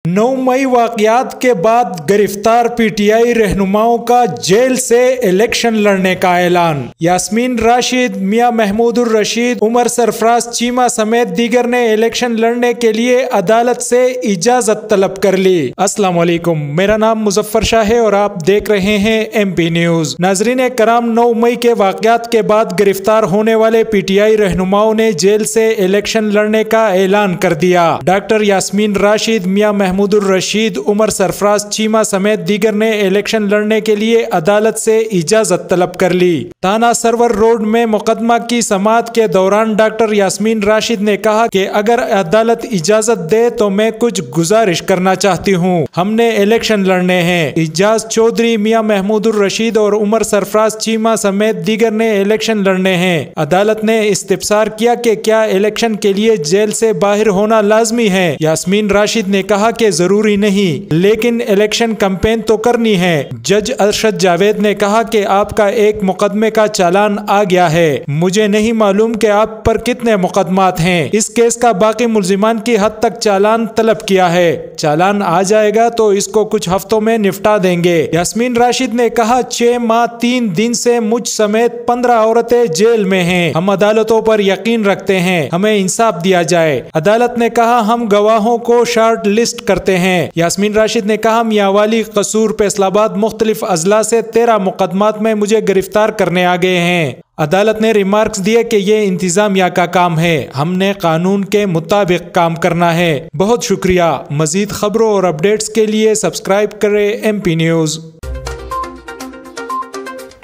9 मई वाक़यात के बाद गिरफ्तार पीटीआई रहनुमाओं का जेल से इलेक्शन लड़ने का ऐलान। यास्मीन राशिद, मियां महमूदुर रशीद, उमर सरफराज चीमा समेत दीगर ने इलेक्शन लड़ने के लिए अदालत से इजाजत तलब कर ली। अस्सलाम वालेकुम, मेरा नाम मुजफ्फर शाह है और आप देख रहे हैं MP न्यूज। नाजरीन कराम, 9 मई के वाक़यात के बाद गिरफ्तार होने वाले पीटीआई रहनुमाओं ने जेल से इलेक्शन लड़ने का ऐलान कर दिया। डॉक्टर यास्मीन राशिद, मियां महमूदुर रशीद, उमर सरफराज चीमा समेत दीगर ने इलेक्शन लड़ने के लिए अदालत से इजाजत तलब कर ली। थाना सरवर रोड में मुकदमा की समाअत के दौरान डॉक्टर यास्मीन राशिद ने कहा कि अगर अदालत इजाजत दे तो मैं कुछ गुजारिश करना चाहती हूँ। हमने इलेक्शन लड़ने हैं। इजाज चौधरी, मियां महमूदुर रशीद और उमर सरफराज चीमा समेत दीगर ने इलेक्शन लड़ने हैं। अदालत ने इस्तिफसार किया कि क्या इलेक्शन के लिए जेल से बाहर होना लाजमी है। यास्मीन राशिद ने कहा कि जरूरी नहीं, लेकिन इलेक्शन कैंपेन तो करनी है। जज अरशद जावेद ने कहा कि आपका एक मुकदमे का चालान आ गया है। मुझे नहीं मालूम कि आप पर कितने मुकदमात हैं। इस केस का बाकी मुल्जिमान की हद तक चालान तलब किया है। चालान आ जाएगा तो इसको कुछ हफ्तों में निपटा देंगे। यास्मीन राशिद ने कहा 6 माह 3 दिन से मुझ समेत 15 औरतें जेल में हैं। हम अदालतों पर यकीन रखते हैं, हमें इंसाफ दिया जाए। अदालत ने कहा हम गवाहों को शॉर्ट लिस्ट करते हैं। यास्मीन राशिद ने कहा मियांवाली, कसूर, फैसलाबाद मुख्तलिफ अजला से 13 मुकदमात में मुझे गिरफ्तार करने आ गए हैं। अदालत ने रिमार्क्स दिए कि ये इंतजामिया का काम है, हमने कानून के मुताबिक काम करना है। बहुत शुक्रिया। मजीद खबरों और अपडेट्स के लिए सब्सक्राइब करें MP न्यूज।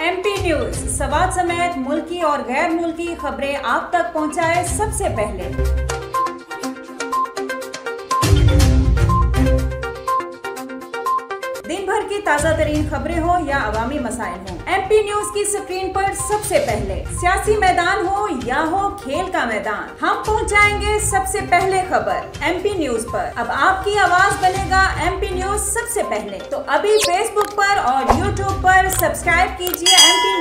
MP न्यूज सवाल समेत मुल्की और गैर मुल्की खबरें आप तक पहुंचाए सबसे पहले। दिन भर की ताज़ा तरीन खबरें हो या अवामी मसाइल हो, MP न्यूज की स्क्रीन पर सबसे पहले। सियासी मैदान हो या हो खेल का मैदान, हम पहुंचाएंगे सबसे पहले खबर MP न्यूज पर। अब आपकी आवाज बनेगा MP न्यूज सबसे पहले। तो अभी Facebook पर और YouTube पर सब्सक्राइब कीजिए MP